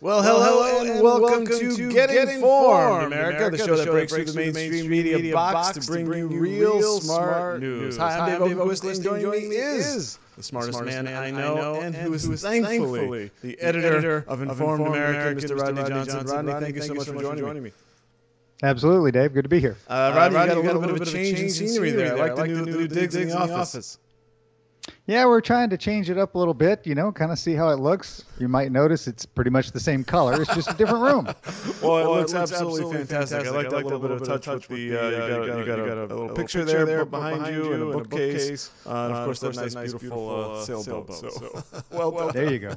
Well, hello and welcome to Get Informed, America, the show that breaks through the mainstream media box to bring you real smart news. Hi, I'm Dave Oakenquist, and joining me is the smartest man I know, and who is thankfully the editor of Informed America, Mr. Rodney Johnson. Rodney, thank you so much for joining me. Absolutely, Dave. Good to be here. Rodney, you got a little bit of a change in scenery there. I like the new digs in the office. Yeah, we're trying to change it up a little bit, kind of see how it looks. You might notice it's pretty much the same color. It's just a different room. Well, it looks absolutely fantastic. I like that little bit of touch with the, you got a little picture there behind you and a bookcase. And of course, that nice, beautiful sailboat. So, well, there you go.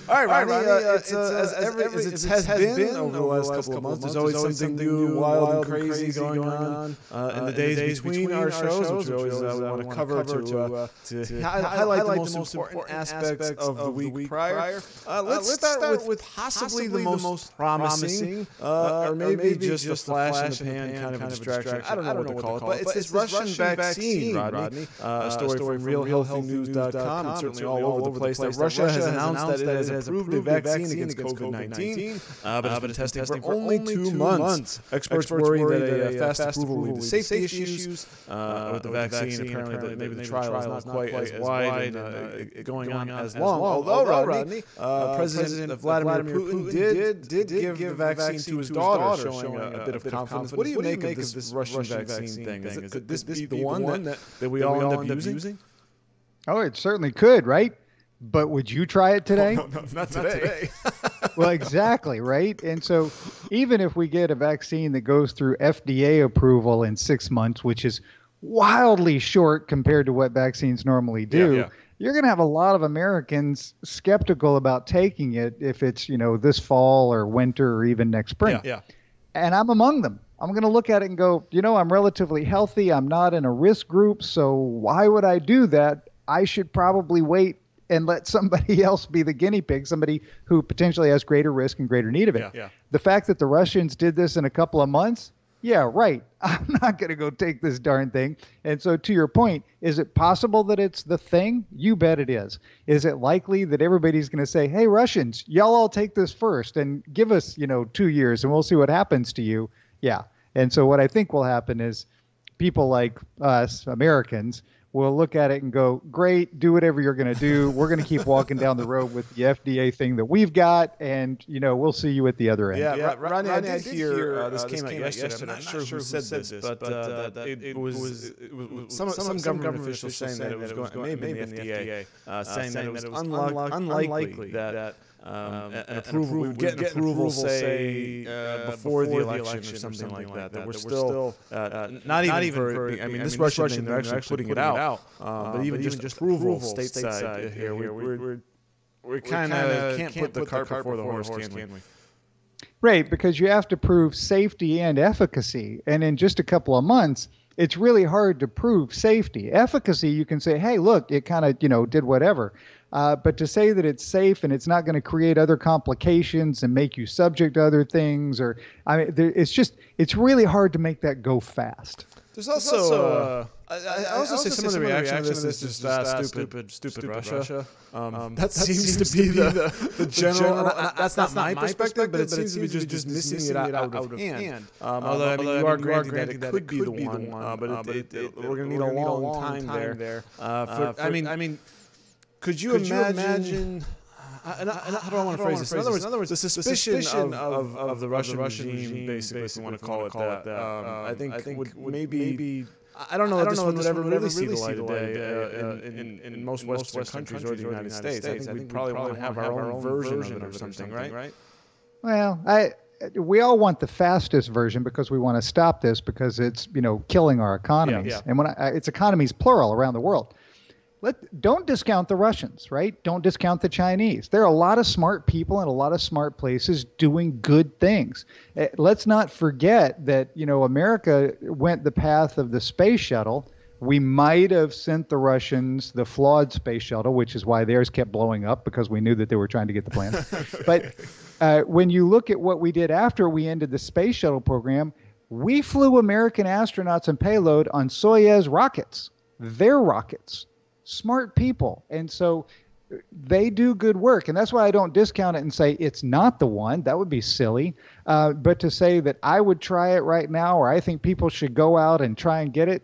All right, Rodney, as it has been over the last couple of months, there's always something new, wild, and crazy going on in the days between our shows, which we always want to cover to highlight the most important aspects of the week prior. Let's start with possibly the most promising, or maybe just a flash in the pan kind of a distraction. I don't know what to call it, but it's this Russian vaccine, Rodney. A story from RealHealthyNews.com. It's certainly all over the place that Russia has announced that it has approved a vaccine against COVID-19, but it's been testing for only 2 months. Experts worry that a fast approval will lead to safety issues with the vaccine. Apparently, maybe the trial is not quite as wide and going on as long. Although, Rodney, President Vladimir Putin did give the vaccine to his daughter, showing a bit of confidence. What do you make of this Russian vaccine thing? Could this be the one that we all end up using? Oh, it certainly could, right? But would you try it today? Oh, no, not today. Well, exactly, right? And so even if we get a vaccine that goes through FDA approval in 6 months, which is wildly short compared to what vaccines normally do, you're going to have a lot of Americans skeptical about taking it if it's, this fall or winter or even next spring. And I'm among them. I'm going to look at it and go, I'm relatively healthy. I'm not in a risk group. So why would I do that? I should probably wait and let somebody else be the guinea pig, somebody who potentially has greater risk and greater need of it. The fact that the Russians did this in a couple of months, yeah, right. I'm not going to go take this darn thing. And so to your point, is it possible that it's the thing? You bet it is. Is it likely that everybody's going to say, hey, Russians, y'all all take this first and give us, 2 years and we'll see what happens to you? Yeah. And so what I think will happen is people like us, Americans, we'll look at it and go, great, do whatever you're going to do. We're going to keep walking down the road with the FDA thing that we've got, and, we'll see you at the other end. Yeah, Rodney, I did hear, this came out yesterday. I'm not sure who said this, but it was some government officials saying that it was going, maybe in the FDA, saying that it was unlikely that an approval, we would get an approval, say, before the election or something like that. That we're still, not even for, this Russian thing, they're actually putting it out. But even just approval stateside here, we kind of can't put the cart before the horse, can we? Right, because you have to prove safety and efficacy. And in just a couple of months, it's really hard to prove safety. Efficacy, you can say, hey, look, it kind of, did whatever. But to say that it's safe and it's not going to create other complications and make you subject to other things, it's really hard to make that go fast. There's also, I also say some of the reaction to this is just stupid Russia. That seems to be the general, that's not my perspective, but it seems to be just missing it out of hand. Although, you are granting that it could be the one, but we're going to need a long time there. Could you imagine? How do I want to phrase this? In other words, the suspicion of the Russian regime, basically, if you want to call it that, I think would maybe. I don't know that this one would ever really see the light of day in most Western countries or the United States. I think we'd probably want to have our own version of it or something, right? Well, we all want the fastest version because we want to stop this because it's killing our economies. And it's economies plural around the world. Don't discount the Russians, right? Don't discount the Chinese. There are a lot of smart people in a lot of smart places doing good things. Let's not forget that, America went the path of the space shuttle. We might have sent the Russians the flawed space shuttle, which is why theirs kept blowing up because we knew that they were trying to get the plan. But when you look at what we did after we ended the space shuttle program, we flew American astronauts and payload on Soyuz rockets, their rockets. Smart people. And so they do good work, and that's why I don't discount it and say it's not the one. That would be silly. But to say that I would try it right now, or I think people should go out and try and get it,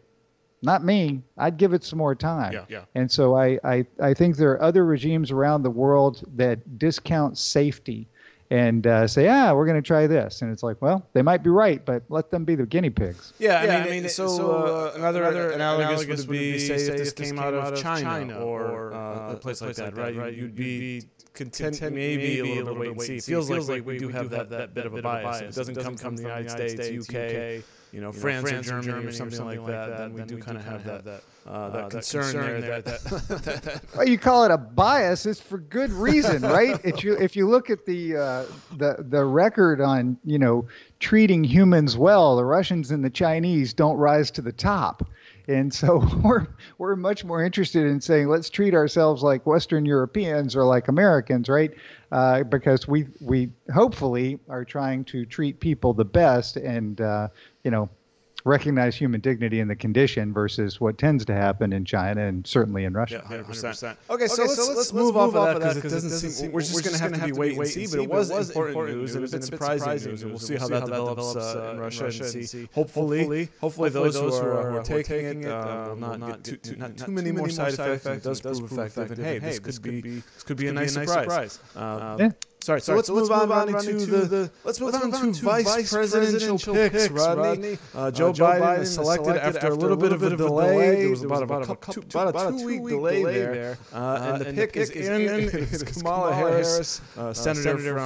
not me. I'd give it some more time. Yeah. And so I think there are other regimes around the world that discount safety and say, we're going to try this. And it's like, well, they might be right, but let them be the guinea pigs. Yeah, I mean, another analogous would be, say, if this came out of China or a place like that, right? You'd be content maybe a little bit wait and see. It feels like we do have that bit of a bias. If it doesn't come from the United States, UK, France or Germany or something like that, then we do kind of have that concern there. Well, you call it a bias, it's for good reason, right? If you look at the record on treating humans well, the Russians and the Chinese don't rise to the top. And so we're much more interested in saying, let's treat ourselves like Western Europeans or like Americans, right? Because we hopefully are trying to treat people the best and, recognize human dignity in the condition versus what tends to happen in China and certainly in Russia. Yeah, 100%. Okay, so let's move off of that because it doesn't seem we're just going to have to be wait and see. But it was important news and a bit surprising news, and we'll see how that develops in Russia and see. Hopefully those who are taking it will not get too many more side effects. It does prove effective, and hey, this could be a nice surprise. Sorry, so let's move on to vice presidential picks, Rodney. Joe Biden is selected after a little bit of a delay. There was about a 2-week delay there. And the pick is in. It's Kamala Harris, senator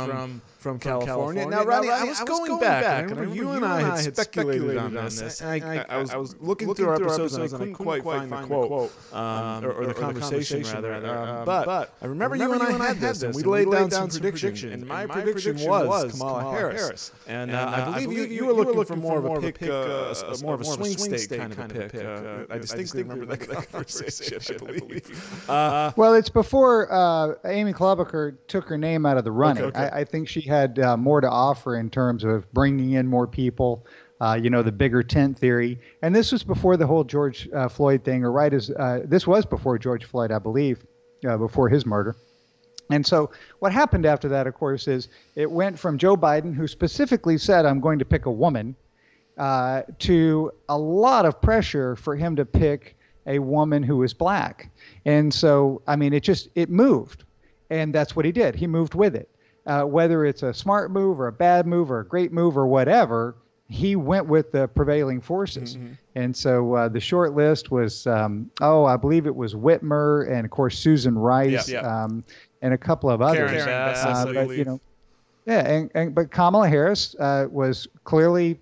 from California. Now, Rodney, I was going back. I remember you and I had speculated on this. And I was looking through our episodes and I couldn't quite find the quote, or the conversation, rather. But I remember you and I had this, and we laid down some predictions. And my prediction was Kamala Harris. And I believe you were looking for more of a pick, more of a swing state kind of a pick. I distinctly remember that conversation, I believe. Well, it's before Amy Klobuchar took her name out of the running. Okay. I think she had more to offer in terms of bringing in more people, the bigger tent theory. And this was before the whole George Floyd thing, or right as this was before George Floyd, I believe, before his murder. And so what happened after that, of course, is it went from Joe Biden, who specifically said, I'm going to pick a woman, to a lot of pressure for him to pick a woman who was black. And so, I mean, it moved. And that's what he did. He moved with it. Whether it's a smart move or a bad move or a great move or whatever, he went with the prevailing forces. Mm-hmm. And so the short list was, I believe it was Whitmer and, of course, Susan Rice. Yeah. And a couple of others. Karen Bass, but Kamala Harris was clearly,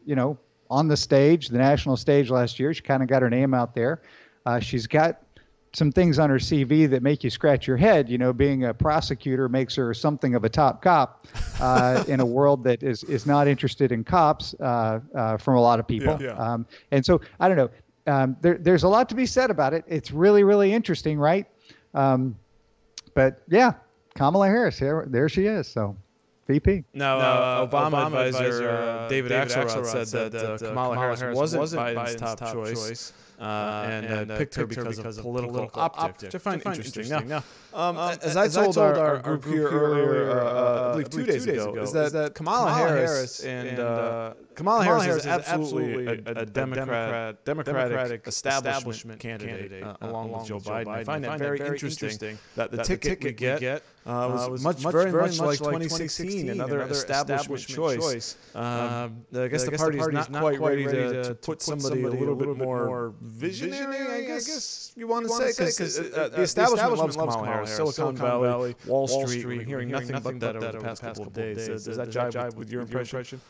on the stage, the national stage last year. She kind of got her name out there. She's got some things on her CV that make you scratch your head. Being a prosecutor makes her something of a top cop in a world that is not interested in cops from a lot of people. Yeah. And so, I don't know. There's a lot to be said about it. It's really, really interesting, right? But yeah, Kamala Harris, there she is. So, VP. Now, Obama advisor David Axelrod said that Kamala Harris wasn't Biden's top choice. And picked her because of political optics, which I find interesting. Now, as I told our group here earlier, I believe 2 days ago, is that Kamala Harris is absolutely a Democratic establishment candidate along with Joe Biden. I find that very interesting that the ticket we get was very much like 2016, another establishment choice. I guess the party is not quite ready to put somebody a little bit more visionary, I guess you want to say, because the establishment loves Kamala Harris. Silicon Valley, Wall Street. We're hearing nothing but that over the past couple of days. Does that jive with your impression?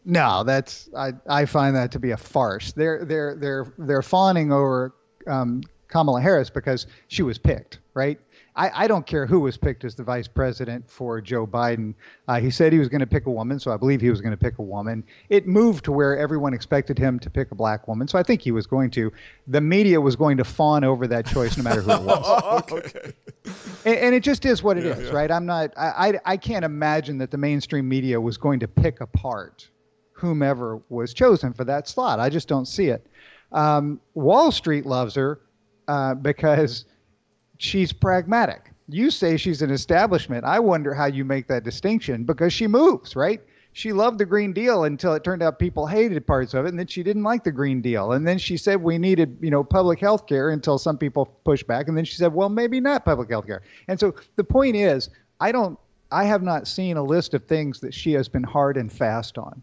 No, I find that to be a farce. They're fawning over Kamala Harris because she was picked, right? I don't care who was picked as the vice president for Joe Biden. He said he was going to pick a woman, so I believe he was going to pick a woman. It moved to where everyone expected him to pick a black woman, so I think he was going to. The media was going to fawn over that choice no matter who it was. Okay. And it just is what it is, right? I can't imagine that the mainstream media was going to pick apart whomever was chosen for that slot. I just don't see it. Wall Street loves her because she's pragmatic. You say she's an establishment. I wonder how you make that distinction, because she moves, right? She loved the Green Deal until it turned out people hated parts of it, and then she didn't like the Green Deal. And then she said we needed, public health care until some people pushed back. And then she said, well, maybe not public health care. And so the point is, I have not seen a list of things that she has been hard and fast on.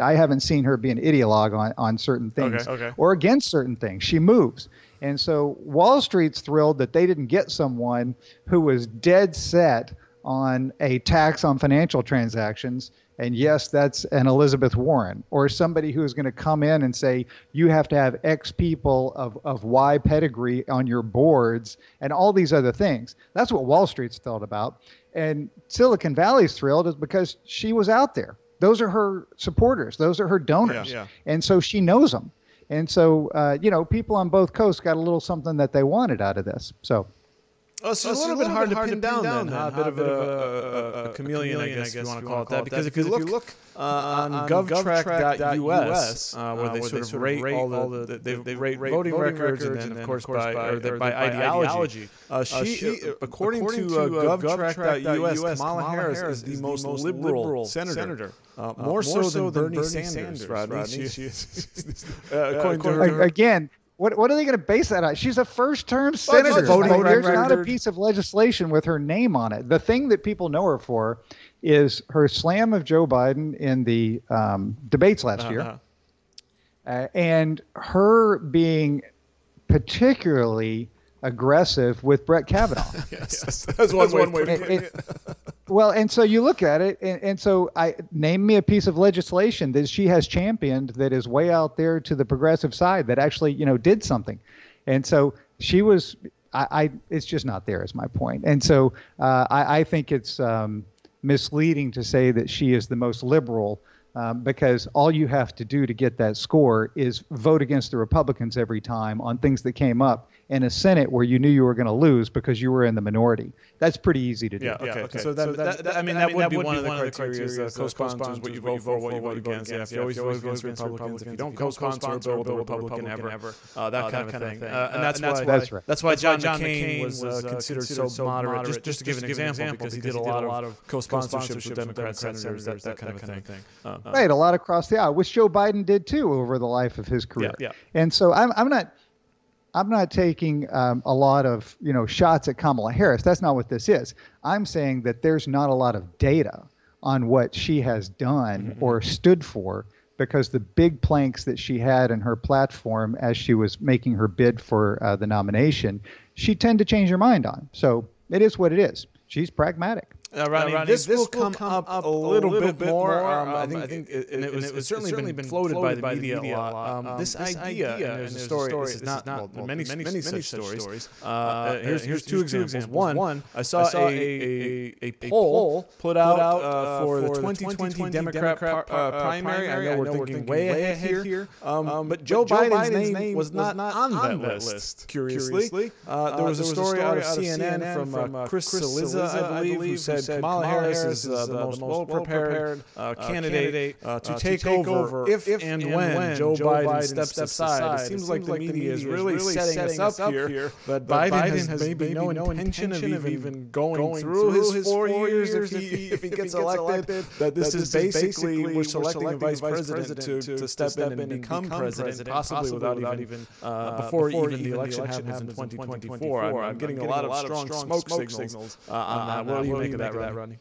I haven't seen her be an ideologue on certain things or against certain things. She moves. And so Wall Street's thrilled that they didn't get someone who was dead set on a tax on financial transactions. And yes, that's an Elizabeth Warren, or somebody who is going to come in and say, you have to have X people of Y pedigree on your boards and all these other things. That's what Wall Street's thrilled about. And Silicon Valley's thrilled is because she was out there. Those are her supporters. Those are her donors. Yeah. And so she knows them. And so, people on both coasts got a little something that they wanted out of this. So. Oh, so it's a little bit hard to pin down then, huh? A bit of a chameleon, I guess you want to call it that. Because if you look on govtrack.us, where they sort of rate all they rate voting records, and then, of course, by ideology. She, according to govtrack.us, Kamala Harris is the most liberal senator. More so than Bernie Sanders, Rodney. According to her. Again, what are they going to base that on? She's a first-term senator. There's not a piece of legislation with her name on it. The thing that people know her for is her slam of Joe Biden in the debates last year, and her being particularly aggressive with Brett Kavanaugh. Yes, that's one way to put it. Well, and so you look at it, and so name me a piece of legislation that she has championed that is way out there to the progressive side that actually, did something. And so she was, it's just not there is my point. And so I think it's misleading to say that she is the most liberal, because all you have to do to get that score is vote against the Republicans every time on things that came up in a Senate where you knew you were going to lose because you were in the minority. That's pretty easy to do. Yeah, okay. So that would be one of the criteria. Co-sponsors, what you vote for, what you vote against. Yeah, if you always vote against Republicans, if you don't co-sponsor a bill with a Republican ever, that kind of thing. And that's why John McCain was considered so moderate. Just to give an example, because he did a lot of co-sponsorships with Democrat senators, that kind of thing. Right, a lot across the aisle, which Joe Biden did too over the life of his career. Yeah. And so I'm not taking a lot of shots at Kamala Harris. That's not what this is. I'm saying that there's not a lot of data on what she has done or stood for, because the big planks that she had in her platform as she was making her bid for the nomination, she tended to change her mind on. So it is what it is. She's pragmatic. Rodney, this will come up a little bit more. I think it's certainly been floated by the media a lot. This idea, and there's a story. This is not many such stories. Here's two examples. One, I saw a poll put out for the 2020 Democrat primary. I know we're thinking way ahead here, but Joe Biden's name was not on that list. Curiously, there was a story out of CNN from Chris Cillizza, I believe, who said Kamala Harris is the most well-prepared candidate to take over if and when Joe Biden steps aside. It seems like the media is really setting us up here, but Biden has maybe no intention of even going through his 4 years if he gets elected. That this is basically we're selecting a vice president to step in and become president, possibly without even before even the election happens in 2024. I'm getting a lot of strong smoke signals on that. What do you make of that, Rodney?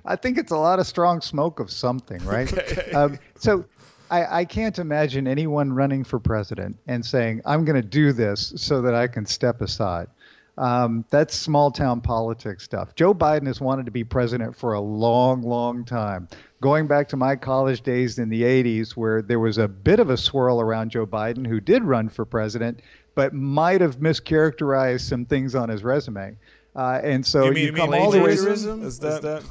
I think it's a lot of strong smoke of something, right? Okay. So I can't imagine anyone running for president and saying, I'm going to do this so that I can step aside. That's small town politics stuff. Joe Biden has wanted to be president for a long, long time. Going back to my college days in the 80s, where there was a bit of a swirl around Joe Biden, who did run for president, but might have mischaracterized some things on his resume. And so you come all the way. Is that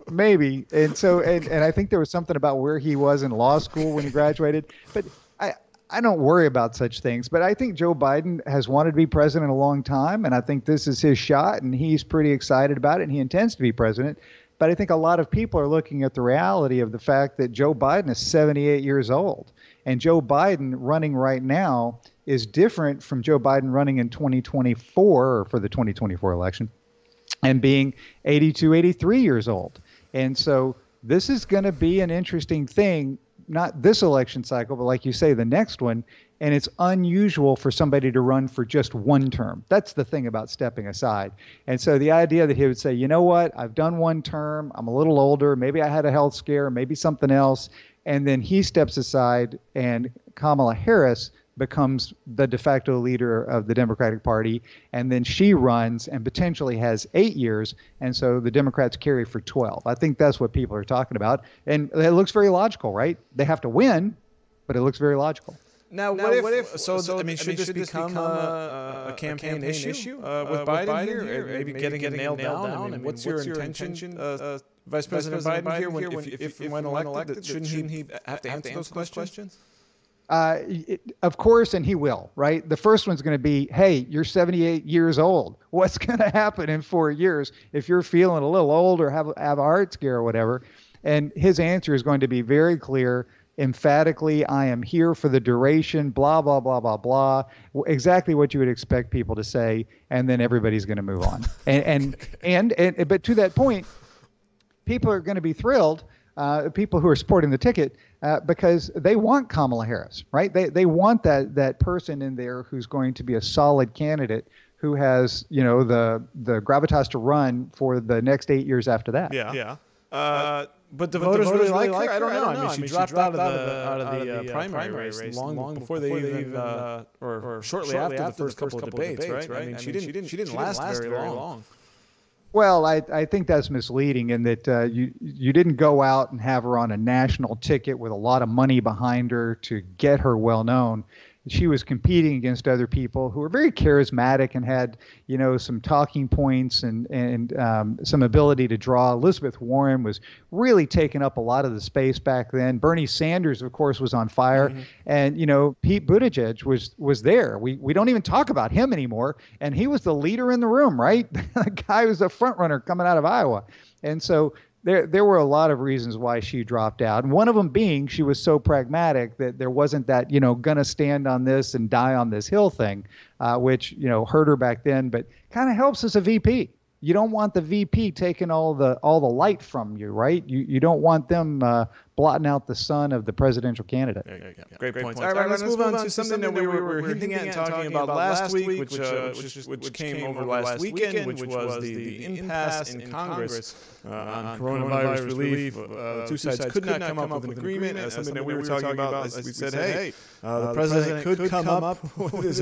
maybe? And so, and I think there was something about where he was in law school when he graduated. But I don't worry about such things. But I think Joe Biden has wanted to be president a long time, and I think this is his shot, and he's pretty excited about it, and he intends to be president. But I think a lot of people are looking at the reality of the fact that Joe Biden is 78 years old, and Joe Biden running right now is different from Joe Biden running in 2024 or for the 2024 election and being 82, 83 years old. And so this is going to be an interesting thing, not this election cycle, but like you say, the next one. And it's unusual for somebody to run for just one term. That's the thing about stepping aside. And so the idea that he would say, you know what, I've done one term, I'm a little older, maybe I had a health scare, maybe something else, and then he steps aside and Kamala Harris becomes the de facto leader of the Democratic Party, and then she runs and potentially has 8 years, and so the Democrats carry for 12. I think that's what people are talking about, and it looks very logical, right? They have to win, but it looks very logical. Now, what if I mean, should this become a campaign issue with Biden here? Maybe getting it nailed down? I mean, what's your intention, Vice President Biden here, if and when elected? Shouldn't he have to answer those questions? Of course, and he will, right? The first one's going to be, hey, you're 78 years old. What's going to happen in 4 years if you're feeling a little old or have a heart scare or whatever? And his answer is going to be very clear, emphatically, I am here for the duration, blah, blah, blah, blah, blah. Exactly what you would expect people to say, and then everybody's going to move on. But to that point, people are going to be thrilled, people who are supporting the ticket, because they want Kamala Harris, right? They want that person in there who's going to be a solid candidate, who has, the gravitas to run for the next 8 years after that. Yeah. But the voters really like her? I don't know. I mean, she dropped out of the primary race long before they even, or shortly after the first couple of debates, right? I mean, she didn't last very long. Well, I think that's misleading in that you didn't go out and have her on a national ticket with a lot of money behind her to get her well known. She was competing against other people who were very charismatic and had, some talking points and some ability to draw. Elizabeth Warren was really taking up a lot of the space back then. Bernie Sanders, of course, was on fire. Mm-hmm. And, Pete Buttigieg was there. We don't even talk about him anymore. And he was the leader in the room, right? The guy was the front runner coming out of Iowa. And so there were a lot of reasons why she dropped out. And one of them being she was so pragmatic that there wasn't that, gonna stand on this and die on this hill thing, which, hurt her back then, but kind of helps as a VP. You don't want the VP taking all the light from you, right? You don't want them blotting out the sun of the presidential candidate. Great points. All right, let's move on to something that we were hinting at and talking about last week, which came over last weekend, which was the impasse in Congress on coronavirus relief. The two sides could not come up with an agreement. That's something that we were talking about. As we said, hey, the president could come up with his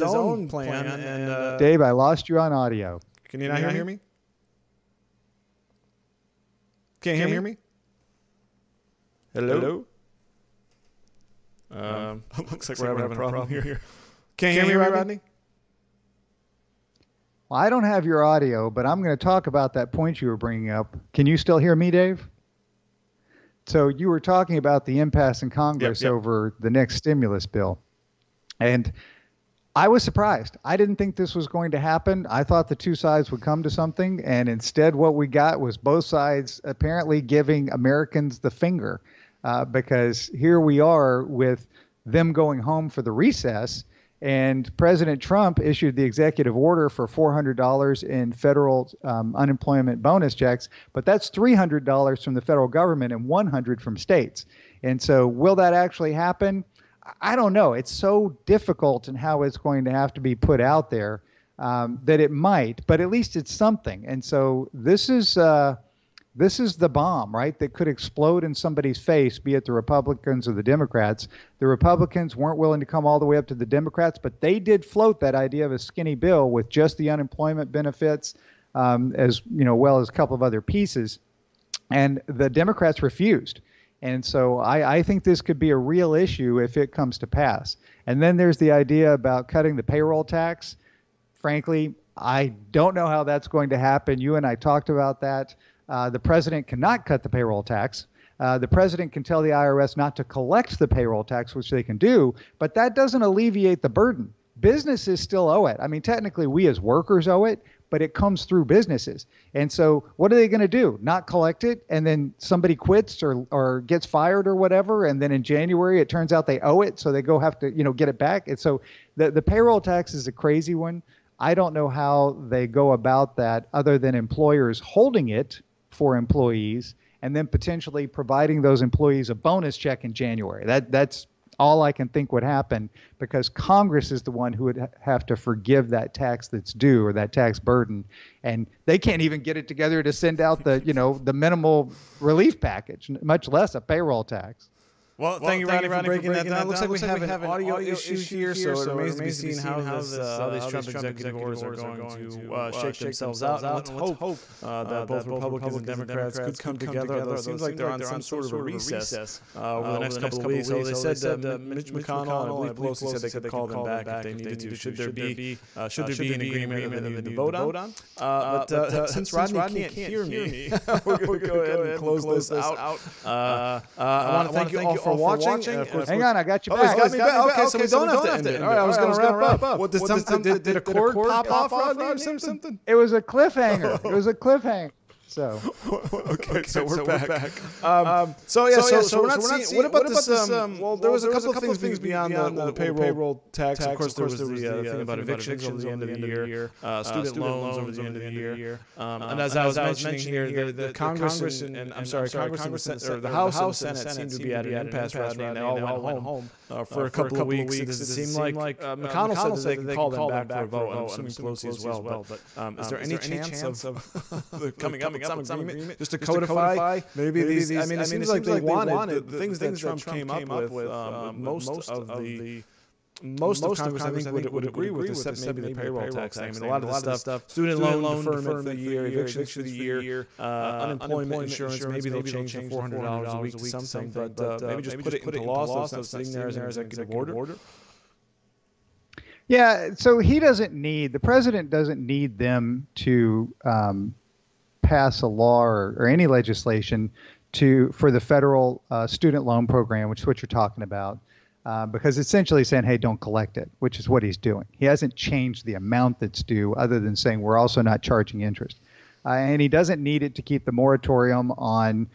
own plan. And Dave, I lost you on audio. Can you not hear me? Can't hear me? Hello? Looks like we're having a problem here. Can't hear me, Rodney? Well, I don't have your audio, but I'm going to talk about that point you were bringing up. Can you still hear me, Dave? So you were talking about the impasse in Congress over the next stimulus bill. And I was surprised. I didn't think this was going to happen. I thought the two sides would come to something, and instead what we got was both sides apparently giving Americans the finger, because here we are with them going home for the recess, and President Trump issued the executive order for $400 in federal unemployment bonus checks, but that's $300 from the federal government and $100 from states. And so will that actually happen? I don't know. It's so difficult in how it's going to have to be put out there that it might, but at least it's something. And so this is the bomb, right, that could explode in somebody's face, be it the Republicans or the Democrats. The Republicans weren't willing to come all the way up to the Democrats, but they did float that idea of a skinny bill with just the unemployment benefits, as well as a couple of other pieces. And the Democrats refused. And so I think this could be a real issue if it comes to pass. And then there's the idea about cutting the payroll tax. Frankly, I don't know how that's going to happen. You and I talked about that. The president cannot cut the payroll tax. The president can tell the IRS not to collect the payroll tax, which they can do, but that doesn't alleviate the burden. Businesses still owe it. I mean, technically we as workers owe it, but it comes through businesses. And so what are they going to do? Not collect it, and then somebody quits or gets fired or whatever, and then in January it turns out they owe it, so they go have to get it back. And so the payroll tax is a crazy one. I don't know how they go about that other than employers holding it for employees and then potentially providing those employees a bonus check in January. That's all I can think would happen, because Congress is the one who would have to forgive that tax that's due, or that tax burden, and they can't even get it together to send out the minimal relief package, much less a payroll tax. Well, thank you, Ronnie, for breaking that down. Looks like we have an audio issue here, so it remains to be seen how these Trump executive orders are going to shake themselves out. And let's hope that both Republicans and Democrats could come together, although it seems like they're on some sort of a recess over the next couple of weeks. So they said Mitch McConnell and Pelosi said they could call them back if they needed to. Should there be an agreement that they needed to vote on? But since Rodney can't hear me, we're going to go ahead and close this out. I want to thank you all for watching. Hang on, I got you back. He's got me back. Okay, so we don't have to end it. All right, I was going to wrap up. What, did a cord pop off, Rodney, or something? It was a cliffhanger. It was a cliffhanger. So okay, so we're back. So we're not seeing. What about this? Well, there was a couple of things beyond the payroll tax. Of course, there was the thing about evictions over the end of the year, student loans over the end of the year, and as I was mentioning here, the Congress and the House and Senate seemed to be at an impasse, Rodney, and they all went home for a couple of weeks. Does it seem like McConnell said that they can call them back for a vote? I'm assuming Pelosi as well. But is there any chance of coming up with some agreement just to codify maybe these? I mean, it seems like they wanted the things that Trump came up with. Most of Congress, I think, would agree with, except maybe the payroll tax thing. I mean, a lot of the stuff, student loan deferment for the year, evictions for the year, unemployment insurance, maybe they'll change to $400 a week to something, but maybe just put it into law so it's not sitting there as an executive order. Yeah, so the president doesn't need them to pass a law or any legislation for the federal student loan program, which is what you're talking about. Because essentially saying, hey, don't collect it, which is what he's doing. He hasn't changed the amount that's due other than saying we're also not charging interest. And he doesn't need it to keep the moratorium on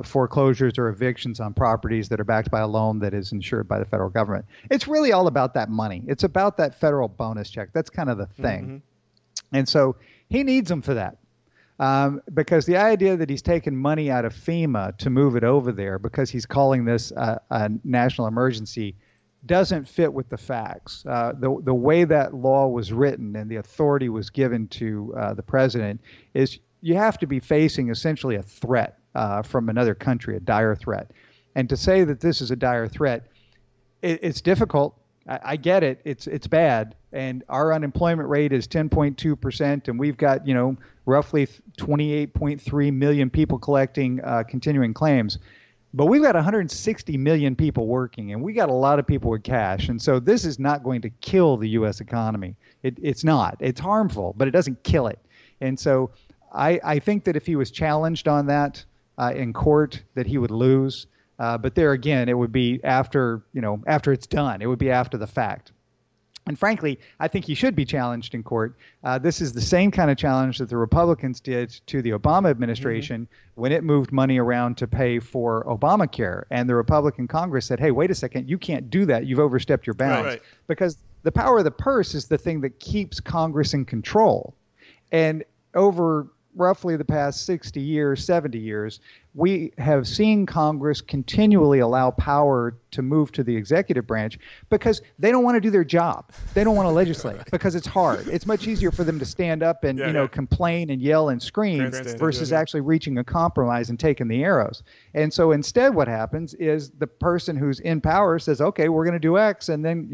foreclosures or evictions on properties that are backed by a loan that is insured by the federal government. It's really all about that money. It's about that federal bonus check. That's kind of the thing. Mm-hmm. And so he needs them for that. Because the idea that he's taken money out of FEMA to move it over there because he's calling this a national emergency doesn't fit with the facts. The way that law was written and the authority was given to the president is you have to be facing essentially a threat from another country, a dire threat. And to say that this is a dire threat, it's difficult. I get it. It's bad. And our unemployment rate is 10.2%, and we've got, roughly 28.3 million people collecting continuing claims. But we've got 160 million people working, and we got a lot of people with cash. And so this is not going to kill the U.S. economy. It's not. It's harmful, but it doesn't kill it. And so I think that if he was challenged on that in court, that he would lose. But there again, it would be after it's done. It would be after the fact. And frankly, I think he should be challenged in court. This is the same kind of challenge that the Republicans did to the Obama administration when it moved money around to pay for Obamacare. And the Republican Congress said, hey, wait a second, you can't do that. You've overstepped your bounds. Right. Because the power of the purse is the thing that keeps Congress in control. And over roughly the past 60 years, 70 years, we have seen Congress continually allow power to move to the executive branch because they don't want to do their job. They don't want to legislate because it's hard. It's much easier for them to stand up and complain and yell and scream versus actually reaching a compromise and taking the arrows. And so instead what happens is the person who's in power says, okay, we're going to do X, and then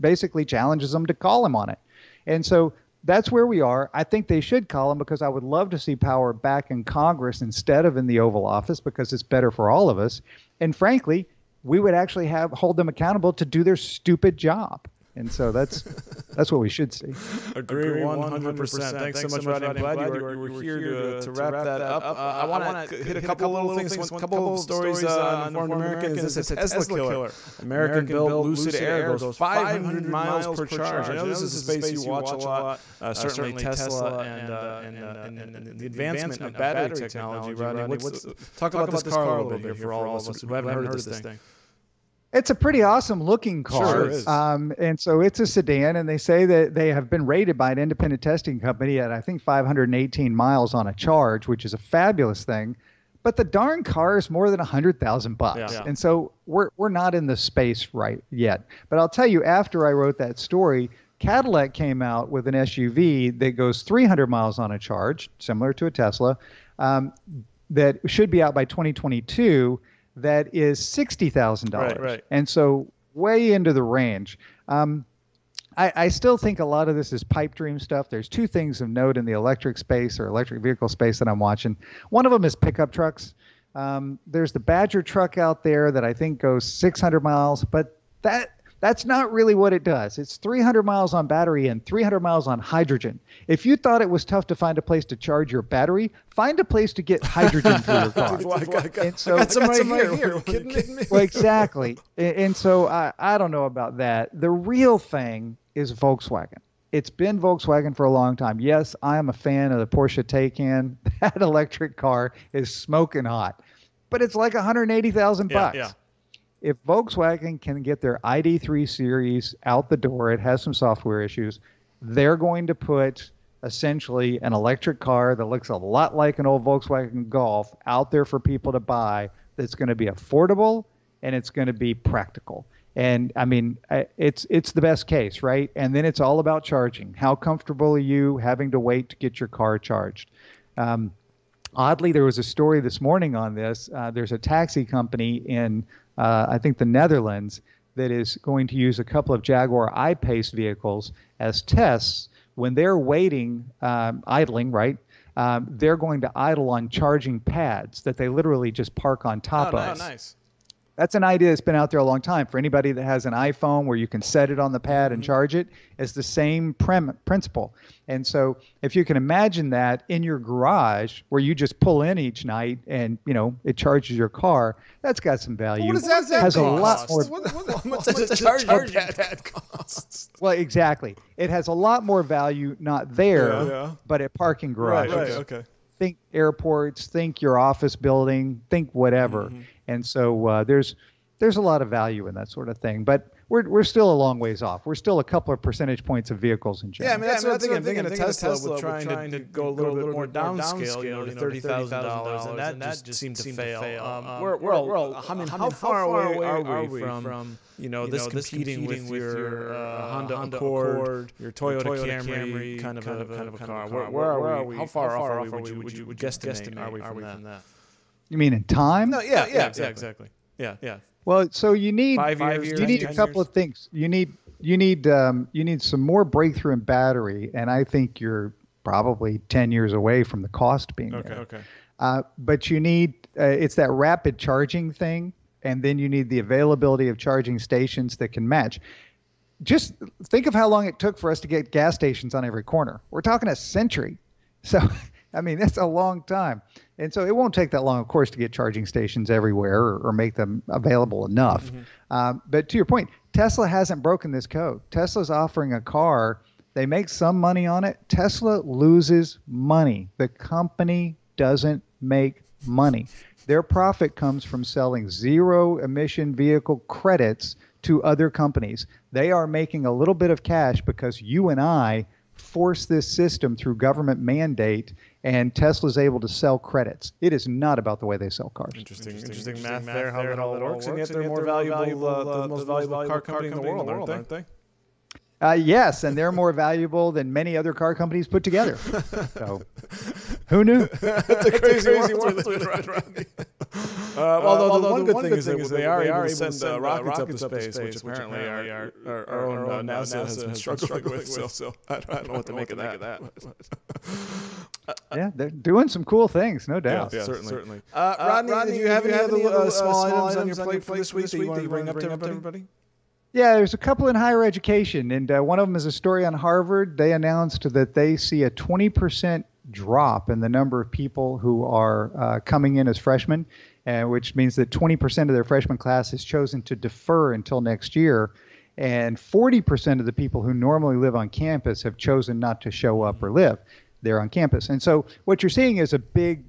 basically challenges them to call him on it. And so that's where we are. I think they should call him because I would love to see power back in Congress instead of in the Oval Office because it's better for all of us. And frankly, we would actually hold them accountable to do their stupid job. And so that's what we should see. Agree 100%. Thanks so much, Rodney. I'm glad you were here to wrap that up. I want to hit a couple of little things, a couple of stories on Informed American. Is this a Tesla killer? American-built Lucid Air goes 500 miles per charge. I know this is a space you watch a lot. Certainly Tesla and the advancement of battery technology. Rodney, talk about this car a little bit here for all of us who haven't heard of this thing. It's a pretty awesome looking car. Sure is. And so it's a sedan, and they say that they have been rated by an independent testing company at, I think, 518 miles on a charge, which is a fabulous thing. But the darn car is more than $100,000. Yeah. And so we're not in the space right yet. But I'll tell you, after I wrote that story, Cadillac came out with an SUV that goes 300 miles on a charge, similar to a Tesla, that should be out by 2022. That is $60,000. Right. And so way into the range. I still think a lot of this is pipe dream stuff. There's two things of note in the electric space or electric vehicle space that I'm watching. One of them is pickup trucks. There's the Badger truck out there that I think goes 600 miles, but that's not really what it does. It's 300 miles on battery and 300 miles on hydrogen. If you thought it was tough to find a place to charge your battery, find a place to get hydrogen for your car. I got some right here. Are you kidding me? Well, exactly. And so I don't know about that. The real thing is Volkswagen. It's been Volkswagen for a long time. Yes, I am a fan of the Porsche Taycan. That electric car is smoking hot, but it's like $180,000. Yeah. If Volkswagen can get their ID3 series out the door, it has some software issues, they're going to put essentially an electric car that looks a lot like an old Volkswagen Golf out there for people to buy that's going to be affordable and it's going to be practical. And I mean, it's the best case, right? And then it's all about charging. How comfortable are you having to wait to get your car charged? Oddly, there was a story this morning on this. There's a taxi company in I think the Netherlands that is going to use a couple of Jaguar I-Pace vehicles as tests when they're waiting, idling, right? They're going to idle on charging pads that they literally just park on top of. Nice. That's an idea that's been out there a long time. For anybody that has an iPhone where you can set it on the pad and charge it, it's the same principle. And so if you can imagine that in your garage where you just pull in each night and, it charges your car, that's got some value. What does that has cost? A lot more. How much does a charging pad cost? Well, exactly. It has a lot more value, not there, but at parking garages. Right, okay. Think airports, think your office building, think whatever. And so there's a lot of value in that sort of thing. But we're still a long ways off. We're still a couple of percentage points of vehicles in general. Yeah, I mean, that's what I'm thinking of Tesla with trying to go a little bit more downscale, to $30,000, and that just seemed to fail. How far away are we from this competing with your Honda Accord, your Toyota Camry, kind of a car? Where are we? How far off are we? Would you guesstimate? Are we from that? You mean in time? No, yeah, exactly. Yeah. Well, so you need 5 years. You need a couple of things. You need some more breakthrough in battery, and I think you're probably 10 years away from the cost being there. Okay. But you need it's that rapid charging thing, and then you need the availability of charging stations that can match. Just think of how long it took for us to get gas stations on every corner. We're talking a century. So, I mean, that's a long time. And so it won't take that long, of course, to get charging stations everywhere or make them available enough. But to your point, Tesla hasn't broken this code. Tesla's offering a car. They make some money on it. Tesla loses money. The company doesn't make money. Their profit comes from selling zero-emission vehicle credits to other companies. They are making a little bit of cash because you and I force this system through government mandate, and Tesla's able to sell credits. It is not about the way they sell cars. Interesting math there, how that all works, and yet they're more valuable, the most valuable car company in the world, aren't they? Yes, and they're more valuable than many other car companies put together. So, who knew? That's a crazy world Rodney. Although the one good thing is that they are able to send rockets up to space, which apparently our own NASA has been struggling with. So I don't know what to make of that. Yeah, they're doing some cool things, no doubt. Yeah, certainly. Rodney, do you have any other small items on your plate for this week that you want to bring up to everybody? Yeah, there's a couple in higher education, and one of them is a story on Harvard. They announced that they see a 20% drop in the number of people who are coming in as freshmen, which means that 20% of their freshman class has chosen to defer until next year, and 40% of the people who normally live on campus have chosen not to show up or live there on campus. And so what you're seeing is a big,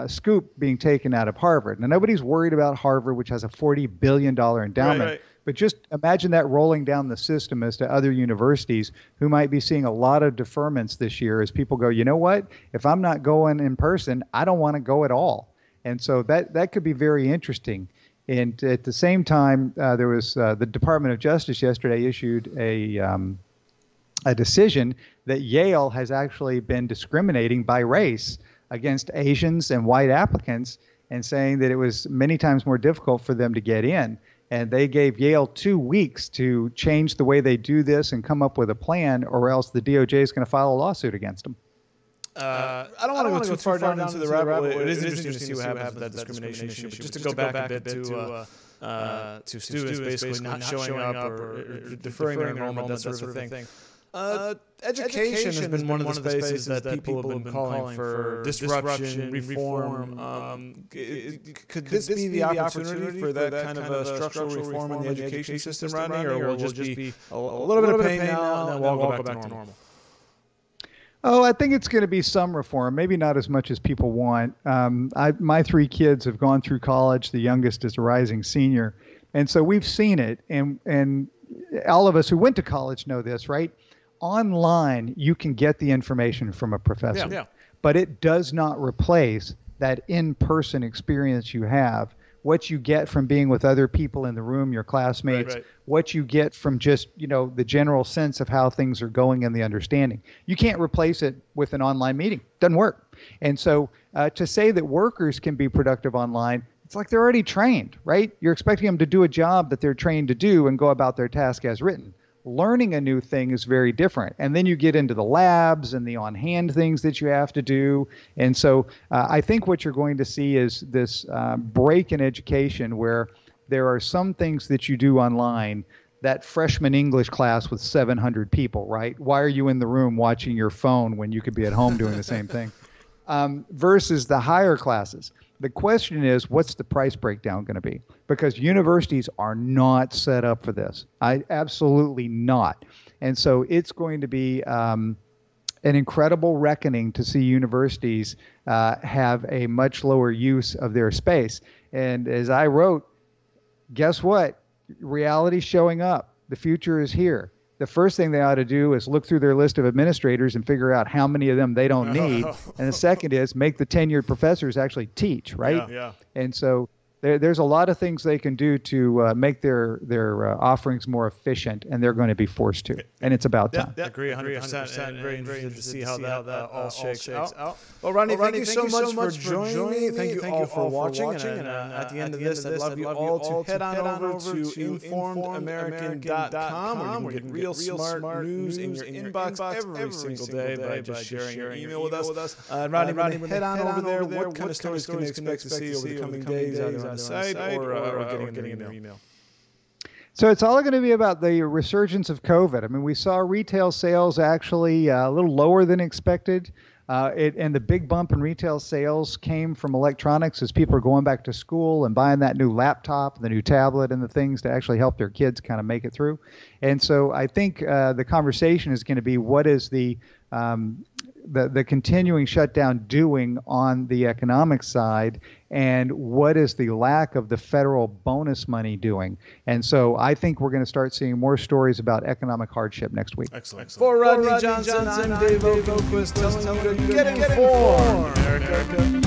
scoop being taken out of Harvard. Now, nobody's worried about Harvard, which has a $40 billion endowment. Right. But just imagine that rolling down the system as to other universities who might be seeing a lot of deferments this year as people go, you know what, if I'm not going in person, I don't want to go at all. And so that could be very interesting. And at the same time, there was the Department of Justice yesterday issued a decision that Yale has actually been discriminating by race against Asians and white applicants and saying that it was many times more difficult for them to get in. And they gave Yale 2 weeks to change the way they do this and come up with a plan, or else the DOJ is going to file a lawsuit against them. I don't want to go too far down into the rabbit hole. It is interesting to see what happens with that discrimination issue. But just to go back a bit to students basically not showing up or deferring their enrollment, that sort of thing. Education has been one of the spaces that people have been calling for disruption, reform. Could this be the opportunity for that kind of a structural reform in the education system around here, or will it just be a little bit of pain now and then we'll go back to normal? Oh, I think it's going to be some reform, maybe not as much as people want. My 3 kids have gone through college. The youngest is a rising senior. And so we've seen it. And all of us who went to college know this, right? Online, you can get the information from a professor. Yeah. But it does not replace that in-person experience you have. What you get from being with other people in the room, your classmates, right. What you get from just, the general sense of how things are going and the understanding. You can't replace it with an online meeting. Doesn't work. And so to say that workers can be productive online, it's like they're already trained, right? You're expecting them to do a job that they're trained to do and go about their task as written. Learning a new thing is very different. And then you get into the labs and the on-hand things that you have to do. And so I think what you're going to see is this break in education where there are some things that you do online, that freshman English class with 700 people, right? Why are you in the room watching your phone when you could be at home doing the same thing? Versus the higher classes. The question is, what's the price breakdown going to be? Because universities are not set up for this. Absolutely not. And so it's going to be an incredible reckoning to see universities have a much lower use of their space. And as I wrote, guess what? Reality's showing up. The future is here. The first thing they ought to do is look through their list of administrators and figure out how many of them they don't need. And the second is make the tenured professors actually teach, right? Yeah. And so there's a lot of things they can do to make their offerings more efficient, and they're going to be forced to. And it's about time. Yeah, agree 100%. And very interested to see how that all shakes out. Well, Ronnie, thank you so much for joining me. Thank you all for watching. And at the end of this, I'd love you all to head on over to informedamerican.com, where you can get real smart news in your inbox every single day by just sharing your email with us. Ronnie, head on over there. What kind of stories can they expect to see over the coming days either on the site or getting in their email? So it's all going to be about the resurgence of COVID. I mean, we saw retail sales actually a little lower than expected. And the big bump in retail sales came from electronics as people are going back to school and buying that new laptop, the new tablet, and the things to actually help their kids kind of make it through. And so I think the conversation is going to be what is the continuing shutdown doing on the economic side, and what is the lack of the federal bonus money doing? And so I think we're going to start seeing more stories about economic hardship next week. Excellent. For Rodney Johnson, I'm Dave Okoquist telling you to get informed, America.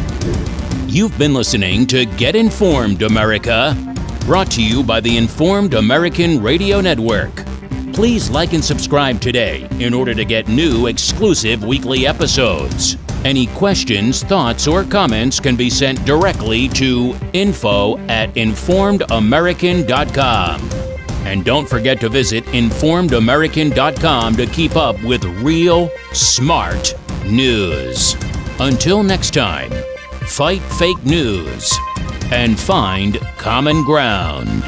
You've been listening to Get Informed, America, brought to you by the Informed American Radio Network. Please like and subscribe today in order to get new exclusive weekly episodes. Any questions, thoughts, or comments can be sent directly to info@informedamerican.com. And don't forget to visit informedamerican.com to keep up with real, smart news. Until next time, fight fake news and find common ground.